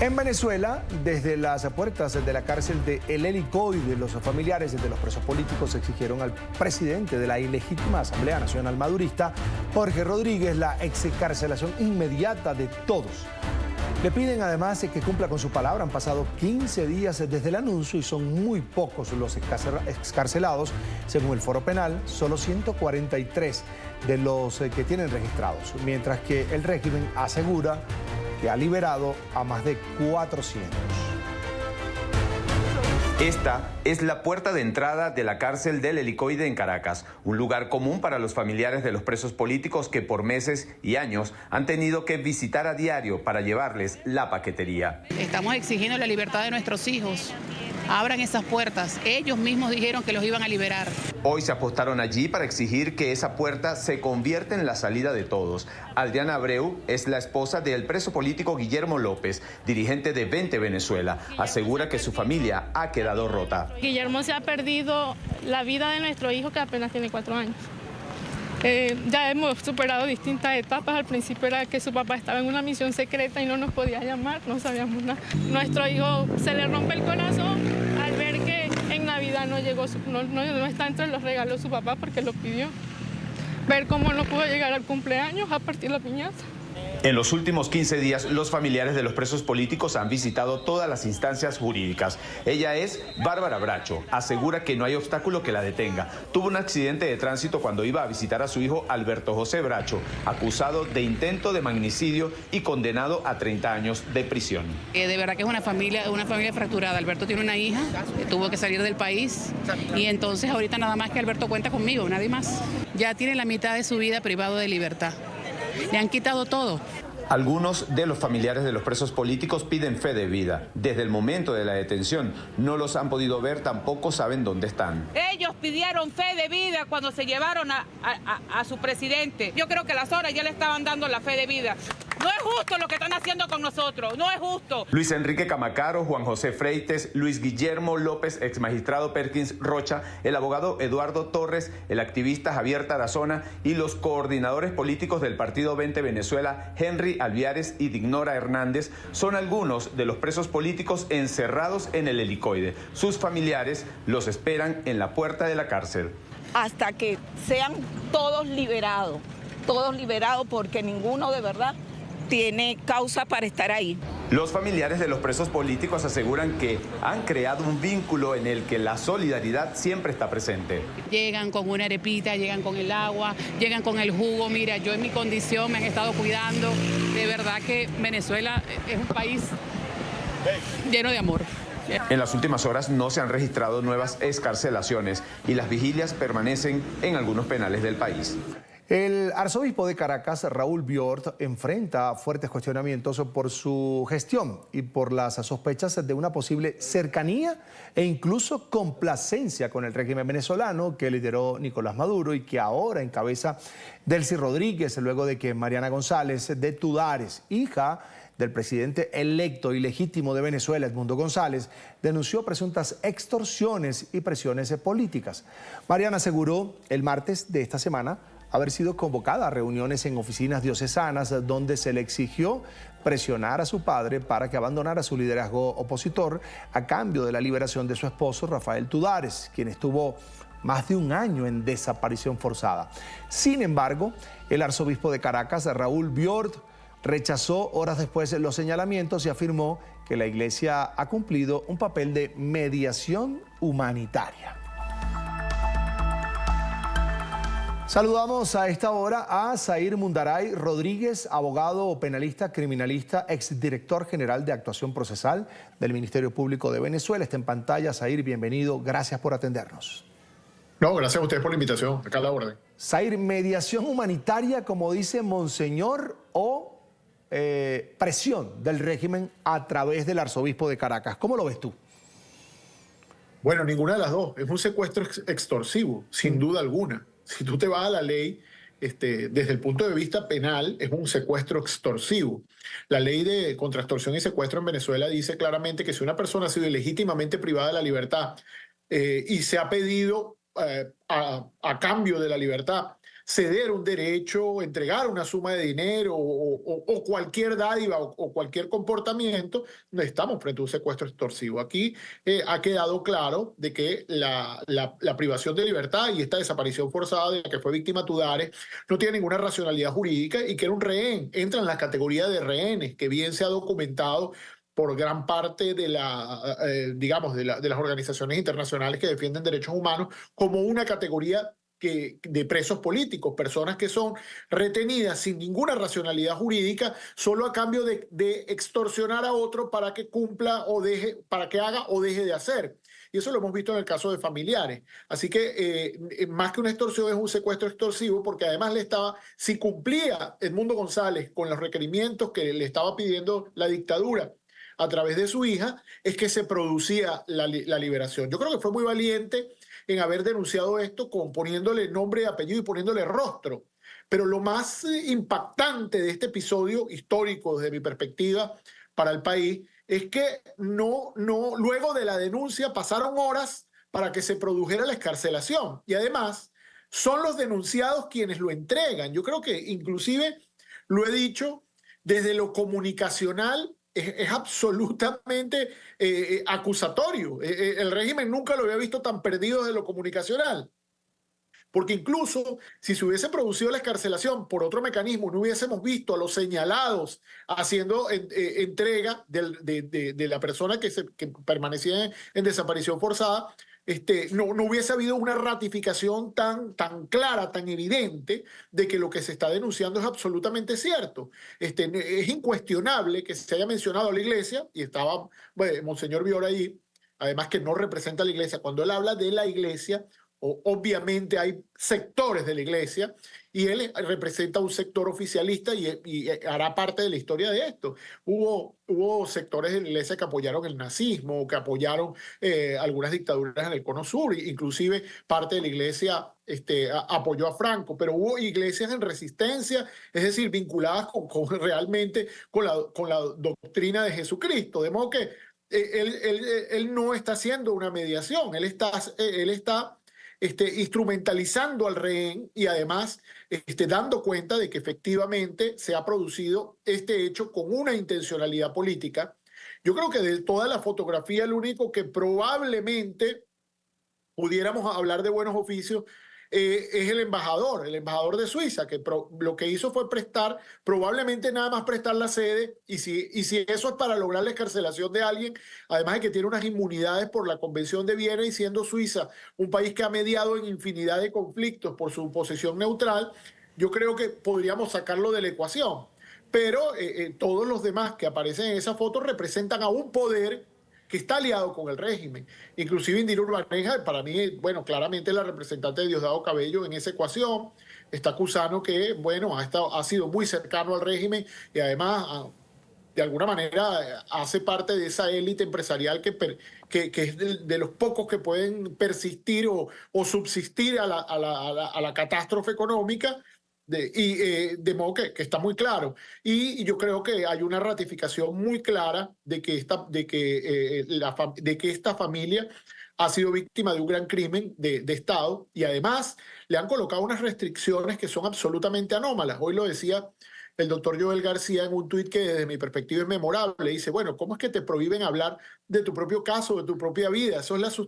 En Venezuela, desde las puertas de la cárcel de El Helicoide, los familiares de los presos políticos exigieron al presidente de la ilegítima Asamblea Nacional Madurista, Jorge Rodríguez, la excarcelación inmediata de todos. Le piden además que cumpla con su palabra. Han pasado 15 días desde el anuncio y son muy pocos los excarcelados. Según el Foro Penal, solo 143 de los que tienen registrados, mientras que el régimen asegura que ha liberado a más de 400. Esta es la puerta de entrada de la cárcel del Helicoide en Caracas, un lugar común para los familiares de los presos políticos que por meses y años han tenido que visitar a diario para llevarles la paquetería. Estamos exigiendo la libertad de nuestros hijos. Abran esas puertas. Ellos mismos dijeron que los iban a liberar. Hoy se apostaron allí para exigir que esa puerta se convierta en la salida de todos. Adriana Abreu es la esposa del preso político Guillermo López, dirigente de 20 Venezuela. Asegura que su familia ha quedado rota. Guillermo se ha perdido la vida de nuestro hijo, que apenas tiene 4 años. Ya hemos superado distintas etapas. Al principio era que su papá estaba en una misión secreta y no nos podía llamar, no sabíamos nada. Nuestro hijo se le rompe el corazón al ver que en Navidad no llegó, no está entre los regalos su papá porque lo pidió. Ver cómo no pudo llegar al cumpleaños a partir la piñata. En los últimos 15 días, los familiares de los presos políticos han visitado todas las instancias jurídicas. Ella es Bárbara Bracho. Asegura que no hay obstáculo que la detenga. Tuvo un accidente de tránsito cuando iba a visitar a su hijo Alberto José Bracho, acusado de intento de magnicidio y condenado a 30 años de prisión. De verdad que es una familia fracturada. Alberto tiene una hija, tuvo que salir del país y entonces ahorita nada más que Alberto cuenta conmigo, nadie más. Ya tiene la mitad de su vida privado de libertad. Le han quitado todo. Algunos de los familiares de los presos políticos piden fe de vida. Desde el momento de la detención no los han podido ver, tampoco saben dónde están. Ellos pidieron fe de vida cuando se llevaron a su presidente. Yo creo que las horas ya le estaban dando la fe de vida. No es justo lo que están haciendo con nosotros, no es justo. Luis Enrique Camacaro, Juan José Freites, Luis Guillermo López, exmagistrado Perkins Rocha, el abogado Eduardo Torres, el activista Javier Tarazona y los coordinadores políticos del Partido 20 Venezuela, Henry Alviares y Dignora Hernández, son algunos de los presos políticos encerrados en el Helicoide. Sus familiares los esperan en la puerta de la cárcel. Hasta que sean todos liberados porque ninguno de verdad tiene causa para estar ahí. Los familiares de los presos políticos aseguran que han creado un vínculo en el que la solidaridad siempre está presente. Llegan con una arepita, llegan con el agua, llegan con el jugo. Mira, yo en mi condición me han estado cuidando. De verdad que Venezuela es un país lleno de amor. En las últimas horas no se han registrado nuevas excarcelaciones y las vigilias permanecen en algunos penales del país. El arzobispo de Caracas, Raúl Biort, enfrenta fuertes cuestionamientos por su gestión y por las sospechas de una posible cercanía e incluso complacencia con el régimen venezolano que lideró Nicolás Maduro y que ahora encabeza Delcy Rodríguez, luego de que Mariana González de Tudares, hija del presidente electo y legítimo de Venezuela, Edmundo González, denunció presuntas extorsiones y presiones políticas. Mariana aseguró el martes de esta semana haber sido convocada a reuniones en oficinas diocesanas donde se le exigió presionar a su padre para que abandonara su liderazgo opositor a cambio de la liberación de su esposo Rafael Tudares, quien estuvo más de un año en desaparición forzada. Sin embargo, el arzobispo de Caracas, Raúl Biort, rechazó horas después los señalamientos y afirmó que la iglesia ha cumplido un papel de mediación humanitaria. Saludamos a esta hora a Zair Mundaray Rodríguez, abogado penalista, criminalista, exdirector general de actuación procesal del Ministerio Público de Venezuela. Está en pantalla. Zair, bienvenido. Gracias por atendernos. No, gracias a ustedes por la invitación. Acá a la orden. Zair, mediación humanitaria, como dice Monseñor, o presión del régimen a través del arzobispo de Caracas. ¿Cómo lo ves tú? Bueno, ninguna de las dos. Es un secuestro extorsivo, sin duda alguna. Si tú te vas a la ley, desde el punto de vista penal, es un secuestro extorsivo. La ley contra extorsión y secuestro en Venezuela dice claramente que si una persona ha sido ilegítimamente privada de la libertad y se ha pedido a cambio de la libertad, ceder un derecho, entregar una suma de dinero o cualquier dádiva o cualquier comportamiento, no estamos frente a un secuestro extorsivo. Aquí ha quedado claro de que la privación de libertad y esta desaparición forzada de la que fue víctima Tudares no tiene ninguna racionalidad jurídica y que era un rehén, entra en la categoría de rehenes, que bien se ha documentado por gran parte de digamos, de las organizaciones internacionales que defienden derechos humanos como una categoría de presos políticos, personas que son retenidas sin ninguna racionalidad jurídica, solo a cambio de extorsionar a otro para que cumpla o deje, para que haga o deje de hacer. Y eso lo hemos visto en el caso de familiares. Así que más que una extorsión es un secuestro extorsivo, porque además si cumplía Edmundo González con los requerimientos que le estaba pidiendo la dictadura a través de su hija, es que se producía la liberación. Yo creo que fue muy valiente en haber denunciado esto, poniéndole nombre y apellido y poniéndole rostro. Pero lo más impactante de este episodio histórico, desde mi perspectiva, para el país, es que luego de la denuncia pasaron horas para que se produjera la excarcelación. Y además, son los denunciados quienes lo entregan. Yo creo que inclusive, lo he dicho, desde lo comunicacional, es absolutamente acusatorio. El régimen nunca lo había visto tan perdido desde lo comunicacional. Porque incluso si se hubiese producido la excarcelación por otro mecanismo, no hubiésemos visto a los señalados haciendo entrega de la persona que permanecía en desaparición forzada, no hubiese habido una ratificación tan clara, tan evidente, de que lo que se está denunciando es absolutamente cierto. Es incuestionable que se haya mencionado a la iglesia, y estaba Monseñor Bior ahí, además que no representa a la iglesia. Cuando él habla de la iglesia, obviamente hay sectores de la iglesia, y él representa un sector oficialista y hará parte de la historia de esto. Hubo sectores de la iglesia que apoyaron el nazismo, que apoyaron algunas dictaduras en el Cono Sur, inclusive parte de la iglesia apoyó a Franco, pero hubo iglesias en resistencia, es decir, vinculadas realmente con la doctrina de Jesucristo, de modo que él no está haciendo una mediación, él está instrumentalizando al rehén y además dando cuenta de que efectivamente se ha producido este hecho con una intencionalidad política. Yo creo que de toda la fotografía, el único que probablemente pudiéramos hablar de buenos oficios es el embajador de Suiza, que lo que hizo fue probablemente nada más prestar la sede, y si eso es para lograr la excarcelación de alguien, además de que tiene unas inmunidades por la Convención de Viena, y siendo Suiza un país que ha mediado en infinidad de conflictos por su posición neutral, yo creo que podríamos sacarlo de la ecuación. Pero todos los demás que aparecen en esa foto representan a un poder que está aliado con el régimen. Inclusive Indira Urbaneja, para mí, bueno, claramente la representante de Diosdado Cabello en esa ecuación. Está Cusano, que, bueno, ha sido muy cercano al régimen y además, de alguna manera, hace parte de esa élite empresarial que es de los pocos que pueden persistir o subsistir a la catástrofe económica. De modo que está muy claro. Y yo creo que hay una ratificación muy clara de que esta familia ha sido víctima de un gran crimen de Estado, y además le han colocado unas restricciones que son absolutamente anómalas. Hoy lo decía el doctor Joel García en un tuit que desde mi perspectiva es memorable. Dice, bueno, ¿cómo es que te prohíben hablar de tu propio caso, de tu propia vida? Eso es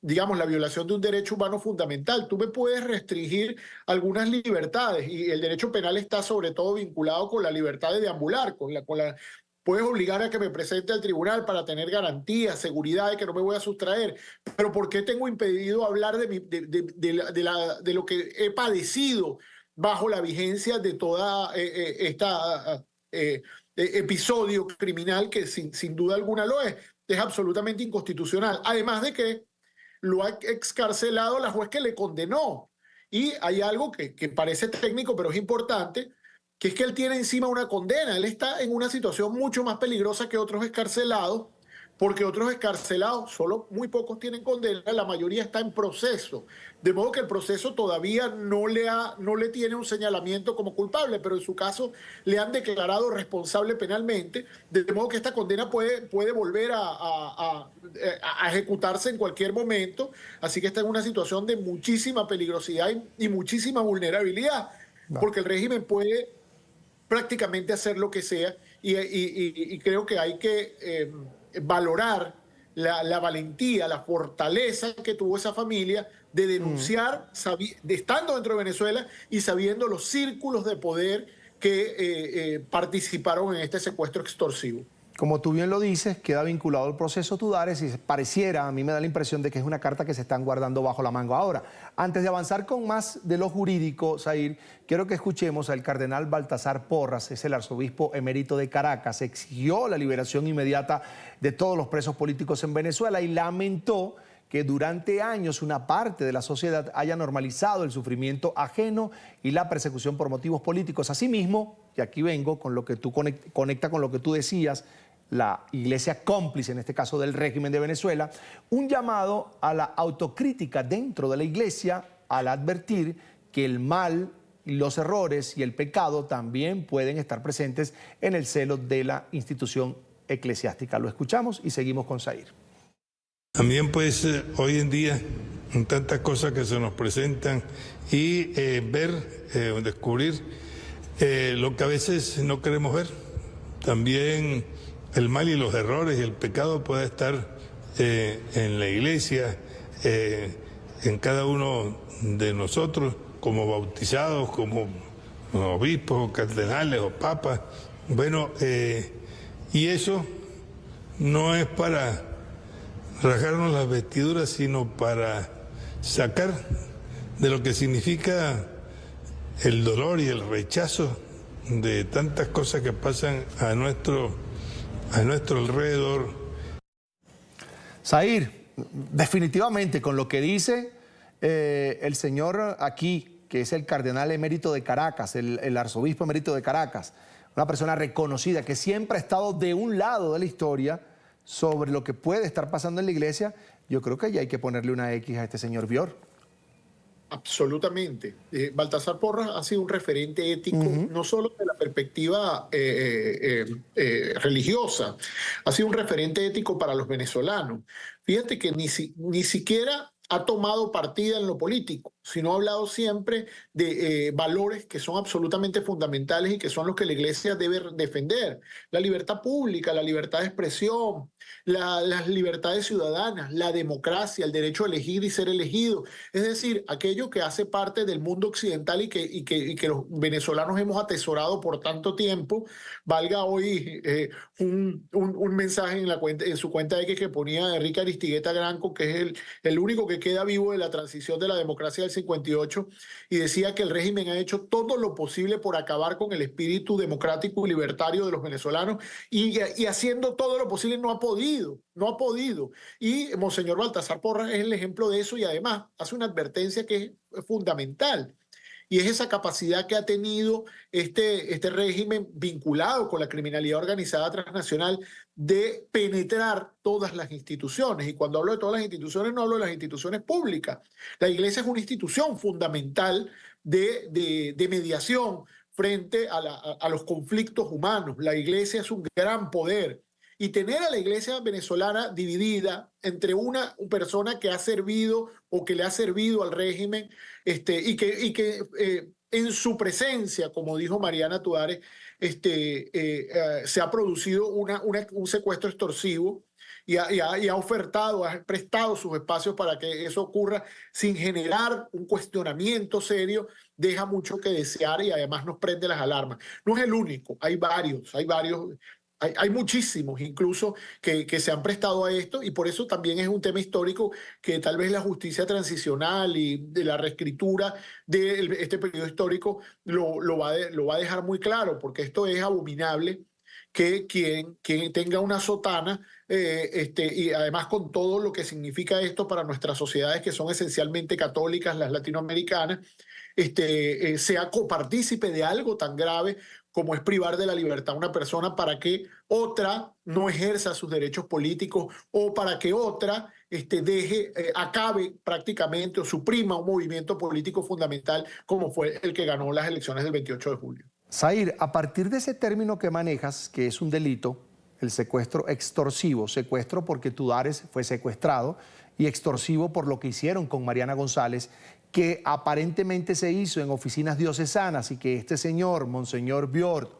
digamos, la violación de un derecho humano fundamental. Tú me puedes restringir algunas libertades, y el derecho penal está sobre todo vinculado con la libertad de deambular, puedes obligar a que me presente al tribunal para tener garantías, seguridad de que no me voy a sustraer. Pero ¿por qué tengo impedido hablar de lo que he padecido bajo la vigencia de toda esta episodio criminal que sin duda alguna lo es? Es absolutamente inconstitucional. Además de que lo ha excarcelado la juez que le condenó. Y hay algo que parece técnico, pero es importante, que es que él tiene encima una condena. Él está en una situación mucho más peligrosa que otros excarcelados, porque otros excarcelados, solo muy pocos tienen condena, la mayoría está en proceso. De modo que el proceso todavía no le tiene un señalamiento como culpable, pero en su caso le han declarado responsable penalmente, de modo que esta condena puede volver a ejecutarse en cualquier momento. Así que está en una situación de muchísima peligrosidad y muchísima vulnerabilidad, porque el régimen puede prácticamente hacer lo que sea y creo que hay que valorar la valentía, la fortaleza que tuvo esa familia de denunciar, estando dentro de Venezuela y sabiendo los círculos de poder que participaron en este secuestro extorsivo. Como tú bien lo dices, queda vinculado al proceso Tudares y pareciera, a mí me da la impresión de que es una carta que se están guardando bajo la manga. Ahora, antes de avanzar con más de lo jurídico, Zair, quiero que escuchemos al cardenal Baltasar Porras, es el arzobispo emérito de Caracas, exigió la liberación inmediata de todos los presos políticos en Venezuela y lamentó que durante años una parte de la sociedad haya normalizado el sufrimiento ajeno y la persecución por motivos políticos. Asimismo, y aquí vengo con lo que tú conecta con lo que tú decías, la iglesia cómplice, en este caso del régimen de Venezuela, un llamado a la autocrítica dentro de la iglesia al advertir que el mal, los errores y el pecado también pueden estar presentes en el seno de la institución eclesiástica. Lo escuchamos y seguimos con Zair. También pues hoy en día tantas cosas que se nos presentan y descubrir lo que a veces no queremos ver. También el mal y los errores y el pecado puede estar en la iglesia, en cada uno de nosotros, como bautizados, como obispos, o cardenales o papas. Bueno, y eso no es para rasgarnos las vestiduras, sino para sacar de lo que significa el dolor y el rechazo de tantas cosas que pasan a nuestro alrededor. Zair, definitivamente con lo que dice el señor aquí, que es el cardenal emérito de Caracas, el arzobispo emérito de Caracas, una persona reconocida que siempre ha estado de un lado de la historia sobre lo que puede estar pasando en la iglesia, yo creo que ya hay que ponerle una X a este señor Bior. Absolutamente. Baltasar Porras ha sido un referente ético, no solo de la perspectiva religiosa, ha sido un referente ético para los venezolanos. Fíjate que ni siquiera ha tomado partida en lo político, sino ha hablado siempre de valores que son absolutamente fundamentales y que son los que la iglesia debe defender. La libertad pública, la libertad de expresión, las libertades ciudadanas, la democracia, el derecho a elegir y ser elegido. Es decir, aquello que hace parte del mundo occidental y que los venezolanos hemos atesorado por tanto tiempo. Valga hoy un mensaje en su cuenta X que ponía Enrique Aristigueta Granco, que es el único que queda vivo de la transición de la democracia del 58, y decía que el régimen ha hecho todo lo posible por acabar con el espíritu democrático y libertario de los venezolanos y haciendo todo lo posible no ha podido. Y Monseñor Baltasar Porras es el ejemplo de eso y además hace una advertencia que es fundamental. Y es esa capacidad que ha tenido este régimen vinculado con la criminalidad organizada transnacional de penetrar todas las instituciones. Y cuando hablo de todas las instituciones, no hablo de las instituciones públicas. La iglesia es una institución fundamental de mediación frente a los conflictos humanos. La iglesia es un gran poder. Y tener a la iglesia venezolana dividida entre una persona que ha servido o que le ha servido al régimen y que en su presencia, como dijo Mariana Tudares, se ha producido un secuestro extorsivo y ha ofertado, ha prestado sus espacios para que eso ocurra sin generar un cuestionamiento serio, deja mucho que desear y además nos prende las alarmas. No es el único, hay varios. Hay muchísimos incluso que se han prestado a esto y por eso también es un tema histórico que tal vez la justicia transicional y de la reescritura de este periodo histórico lo va a dejar muy claro, porque esto es abominable que quien tenga una sotana y además con todo lo que significa esto para nuestras sociedades que son esencialmente católicas, las latinoamericanas, sea copartícipe de algo tan grave como es privar de la libertad a una persona para que otra no ejerza sus derechos políticos o para que otra acabe prácticamente o suprima un movimiento político fundamental como fue el que ganó las elecciones del 28 de julio. Zair, a partir de ese término que manejas, que es un delito, el secuestro extorsivo, secuestro porque Tudares fue secuestrado y extorsivo por lo que hicieron con Mariana González, que aparentemente se hizo en oficinas diocesanas y que este señor, Monseñor Biort,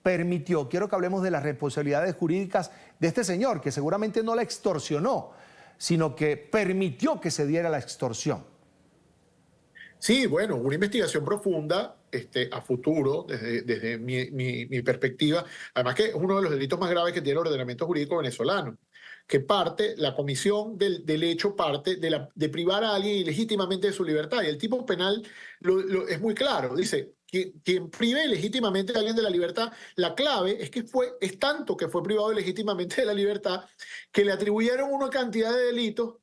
permitió. Quiero que hablemos de las responsabilidades jurídicas de este señor, que seguramente no la extorsionó, sino que permitió que se diera la extorsión. Sí, bueno, una investigación profunda a futuro, desde mi perspectiva, además que es uno de los delitos más graves que tiene el ordenamiento jurídico venezolano, que parte, la comisión del hecho parte de privar a alguien ilegítimamente de su libertad. Y el tipo penal es muy claro, dice, quien prive legítimamente a alguien de la libertad, la clave es que es tanto que fue privado legítimamente de la libertad, que le atribuyeron una cantidad de delitos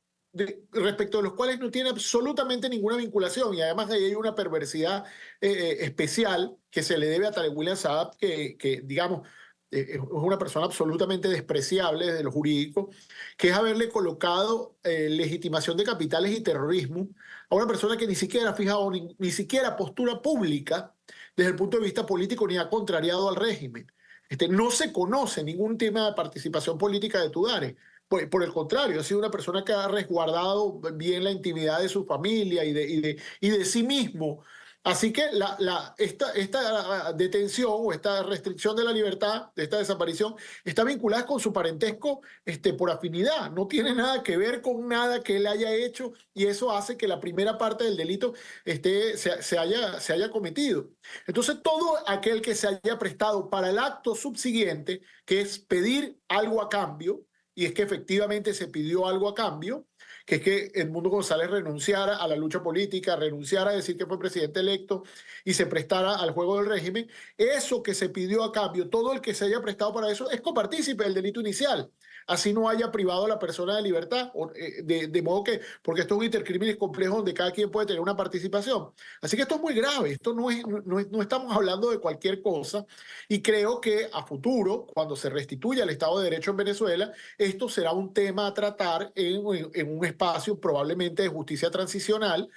respecto de los cuales no tiene absolutamente ninguna vinculación, y además ahí hay una perversidad especial que se le debe a Tarek William Saab, que digamos, es una persona absolutamente despreciable desde lo jurídico, que es haberle colocado legitimación de capitales y terrorismo a una persona que ni siquiera ha fijado ni siquiera postura pública desde el punto de vista político ni ha contrariado al régimen. No se conoce ningún tema de participación política de Tudares. Por el contrario, ha sido una persona que ha resguardado bien la intimidad de su familia y de sí mismo. Así que esta detención o esta restricción de la libertad, de esta desaparición, está vinculada con su parentesco por afinidad. No tiene nada que ver con nada que él haya hecho, y eso hace que la primera parte del delito se haya cometido. Entonces, todo aquel que se haya prestado para el acto subsiguiente, que es pedir algo a cambio, y es que efectivamente se pidió algo a cambio, que es que Edmundo González renunciara a la lucha política, renunciara a decir que fue presidente electo y se prestara al juego del régimen. Eso que se pidió a cambio, todo el que se haya prestado para eso es copartícipe del delito inicial. Así no haya privado a la persona de libertad, de modo que, porque esto es un intercrimen complejo donde cada quien puede tener una participación. Así que esto es muy grave, esto no estamos hablando de cualquier cosa, y creo que a futuro, cuando se restituya el Estado de Derecho en Venezuela, esto será un tema a tratar en un espacio probablemente de justicia transicional,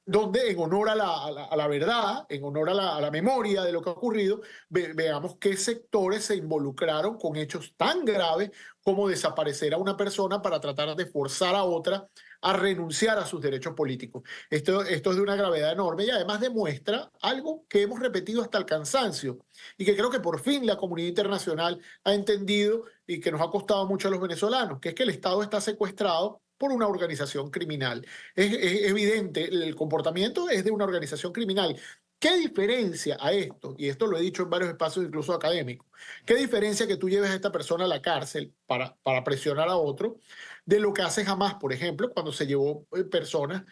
donde en honor a la verdad, en honor a la memoria de lo que ha ocurrido, veamos qué sectores se involucraron con hechos tan graves como desaparecer a una persona para tratar de forzar a otra a renunciar a sus derechos políticos. Esto es de una gravedad enorme y además demuestra algo que hemos repetido hasta el cansancio y que creo que por fin la comunidad internacional ha entendido y que nos ha costado mucho a los venezolanos, que es que el Estado está secuestrado por una organización criminal. Es evidente, el comportamiento es de una organización criminal. ¿Qué diferencia a esto? Y esto lo he dicho en varios espacios, incluso académicos. ¿Qué diferencia que tú lleves a esta persona a la cárcel para presionar a otro de lo que hace Hamas, por ejemplo, cuando se llevó personas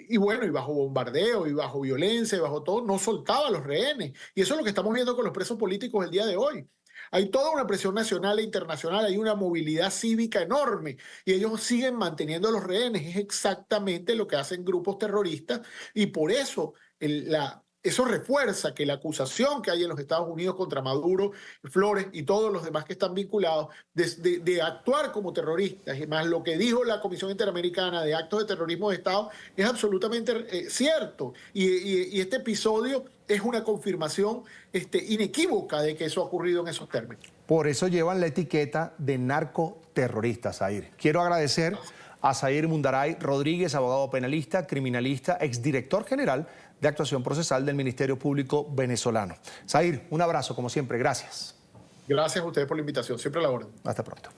y bajo bombardeo, y bajo violencia, y bajo todo, no soltaba a los rehenes? Y eso es lo que estamos viendo con los presos políticos el día de hoy. Hay toda una presión nacional e internacional, hay una movilidad cívica enorme y ellos siguen manteniendo a los rehenes. Es exactamente lo que hacen grupos terroristas y por eso eso refuerza que la acusación que hay en los Estados Unidos contra Maduro, Flores y todos los demás que están vinculados de actuar como terroristas, y más lo que dijo la Comisión Interamericana de actos de terrorismo de Estado, es absolutamente cierto. Y este episodio es una confirmación inequívoca de que eso ha ocurrido en esos términos. Por eso llevan la etiqueta de narcoterroristas, Zair. Quiero agradecer a Zair Mundaray Rodríguez, abogado penalista, criminalista, exdirector general de actuación procesal del Ministerio Público venezolano. Zair, un abrazo, como siempre. Gracias. Gracias a ustedes por la invitación. Siempre a la orden. Hasta pronto.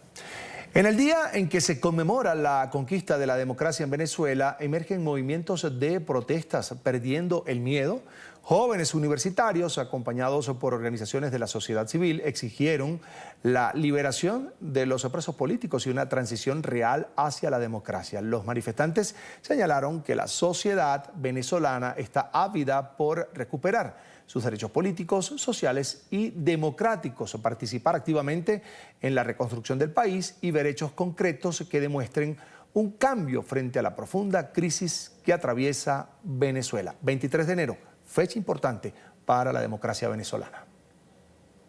En el día en que se conmemora la conquista de la democracia en Venezuela, emergen movimientos de protestas perdiendo el miedo. Jóvenes universitarios, acompañados por organizaciones de la sociedad civil, exigieron la liberación de los presos políticos y una transición real hacia la democracia. Los manifestantes señalaron que la sociedad venezolana está ávida por recuperar sus derechos políticos, sociales y democráticos, participar activamente en la reconstrucción del país y ver hechos concretos que demuestren un cambio frente a la profunda crisis que atraviesa Venezuela. 23 de enero, fecha importante para la democracia venezolana.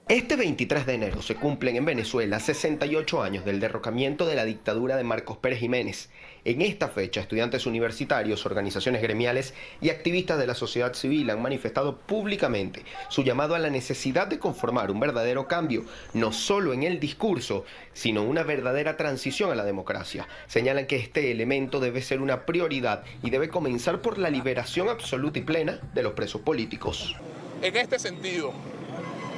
Este 23 de enero se cumplen en Venezuela 68 años del derrocamiento de la dictadura de Marcos Pérez Jiménez. En esta fecha, estudiantes universitarios, organizaciones gremiales y activistas de la sociedad civil han manifestado públicamente su llamado a la necesidad de conformar un verdadero cambio, no solo en el discurso, sino una verdadera transición a la democracia. Señalan que este elemento debe ser una prioridad y debe comenzar por la liberación absoluta y plena de los presos políticos. En este sentido,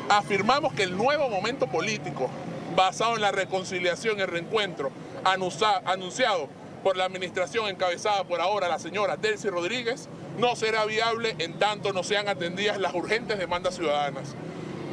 afirmamos que el nuevo momento político, basado en la reconciliación y el reencuentro, anunciado por la administración encabezada por ahora la señora Delcy Rodríguez, no será viable en tanto no sean atendidas las urgentes demandas ciudadanas.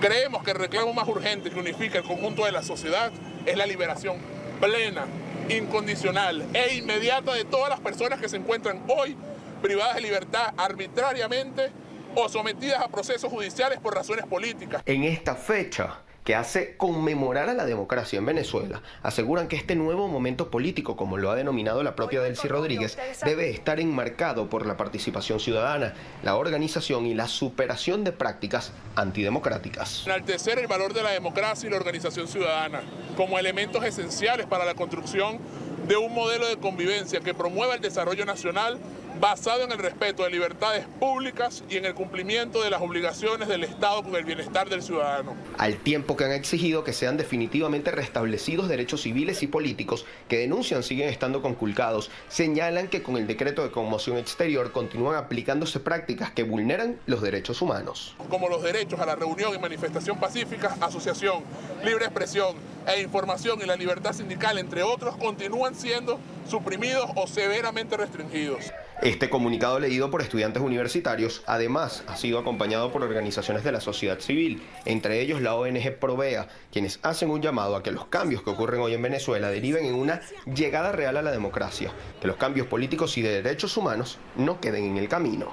Creemos que el reclamo más urgente que unifica el conjunto de la sociedad es la liberación plena, incondicional e inmediata de todas las personas que se encuentran hoy privadas de libertad arbitrariamente o sometidas a procesos judiciales por razones políticas. En esta fecha, que hace conmemorar a la democracia en Venezuela, aseguran que este nuevo momento político, como lo ha denominado la propia Delcy Rodríguez, debe estar enmarcado por la participación ciudadana, la organización y la superación de prácticas antidemocráticas. Enaltecer el valor de la democracia y la organización ciudadana como elementos esenciales para la construcción de un modelo de convivencia que promueva el desarrollo nacional basado en el respeto de libertades públicas y en el cumplimiento de las obligaciones del Estado con el bienestar del ciudadano. Al tiempo que han exigido que sean definitivamente restablecidos derechos civiles y políticos que denuncian siguen estando conculcados, señalan que con el decreto de conmoción exterior continúan aplicándose prácticas que vulneran los derechos humanos. Como los derechos a la reunión y manifestación pacífica, asociación, libre expresión e información y la libertad sindical, entre otros, continúan siendo suprimidos o severamente restringidos. Este comunicado leído por estudiantes universitarios, además, ha sido acompañado por organizaciones de la sociedad civil, entre ellos la ONG Provea, quienes hacen un llamado a que los cambios que ocurren hoy en Venezuela deriven en una llegada real a la democracia, que los cambios políticos y de derechos humanos no queden en el camino.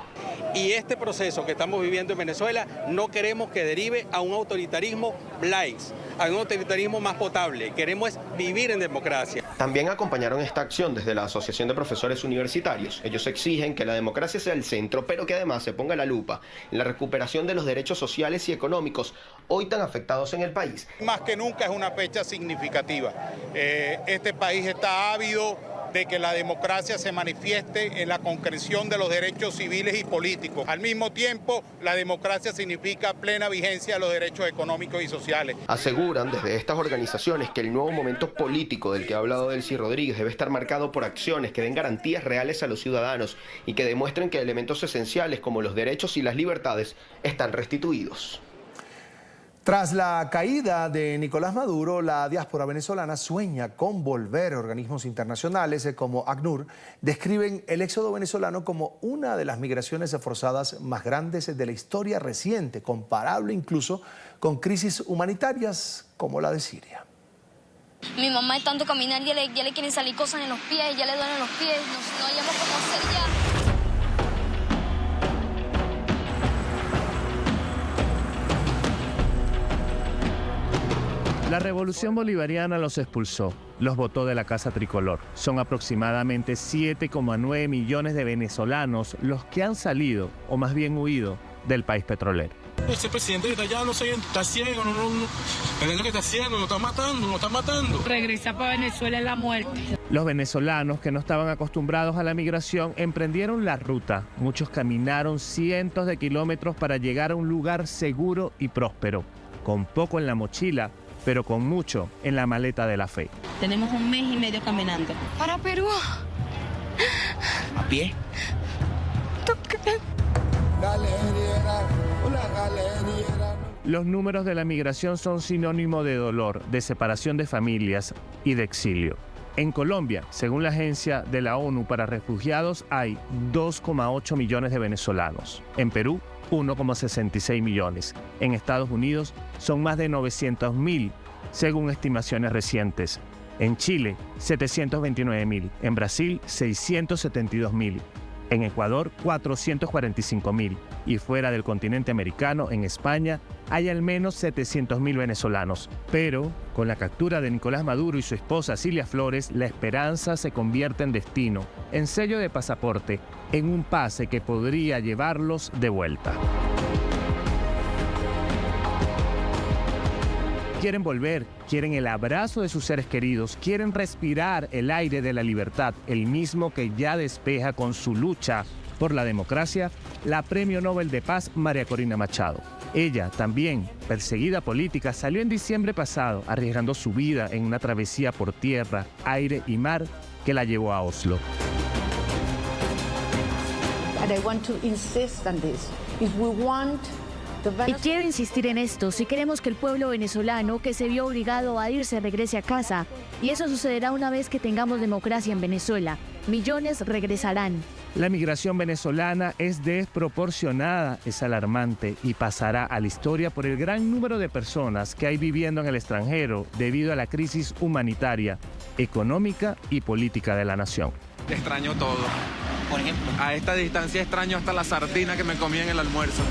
Y este proceso que estamos viviendo en Venezuela no queremos que derive a un autoritarismo light, a un autoritarismo más potable. Queremos vivir en democracia. También acompañaron esta acción desde la Asociación de Profesores Universitarios. Ellos exigen que la democracia sea el centro, pero que además se ponga la lupa en la recuperación de los derechos sociales y económicos hoy tan afectados en el país. Más que nunca es una fecha significativa. Este país está ávido de que la democracia se manifieste en la concreción de los derechos civiles y políticos. Al mismo tiempo, la democracia significa plena vigencia de los derechos económicos y sociales. Aseguran desde estas organizaciones que el nuevo momento político del que ha hablado Delcy Rodríguez debe estar marcado por acciones que den garantías reales a los ciudadanos y que demuestren que elementos esenciales como los derechos y las libertades están restituidos. Tras la caída de Nicolás Maduro, la diáspora venezolana sueña con volver. Organismos internacionales como ACNUR describen el éxodo venezolano como una de las migraciones forzadas más grandes de la historia reciente, comparable incluso con crisis humanitarias como la de Siria. Mi mamá de tanto caminar ya le quieren salir cosas en los pies, ya le duelen los pies, no hayamos cómo hacer ya. La revolución bolivariana los expulsó, los botó de la Casa Tricolor. Son aproximadamente 7,9 millones de venezolanos los que han salido, o más bien huido, del país petrolero. Ese presidente que está allá, no sé, está ciego, no, es lo que está haciendo, lo está matando. Regresar para Venezuela es la muerte. Los venezolanos que no estaban acostumbrados a la migración emprendieron la ruta. Muchos caminaron cientos de kilómetros para llegar a un lugar seguro y próspero, con poco en la mochila, pero con mucho en la maleta de la fe. Tenemos 1 mes y medio caminando. Para Perú. ¿A pie? Los números de la migración son sinónimo de dolor, de separación de familias y de exilio. En Colombia, según la Agencia de la ONU para Refugiados, hay 2,8 millones de venezolanos. En Perú, 1,66 millones. En Estados Unidos son más de 900.000, según estimaciones recientes. En Chile, 729.000. En Brasil, 672.000. En Ecuador, 445.000. Y fuera del continente americano, en España, hay al menos 700.000 venezolanos. Pero, con la captura de Nicolás Maduro y su esposa Cilia Flores, la esperanza se convierte en destino, en sello de pasaporte, en un pase que podría llevarlos de vuelta. Quieren volver, quieren el abrazo de sus seres queridos, quieren respirar el aire de la libertad, el mismo que ya despeja con su lucha por la democracia la Premio Nobel de Paz María Corina Machado. Ella, también perseguida política, salió en diciembre pasado arriesgando su vida en una travesía por tierra, aire y mar que la llevó a Oslo. Y quiero insistir en esto, si queremos que el pueblo venezolano que se vio obligado a irse regrese a casa, y eso sucederá una vez que tengamos democracia en Venezuela, millones regresarán. La migración venezolana es desproporcionada, es alarmante y pasará a la historia por el gran número de personas que hay viviendo en el extranjero debido a la crisis humanitaria, económica y política de la nación. Extraño todo. Por ejemplo, a esta distancia extraño hasta la sardina que me comí en el almuerzo.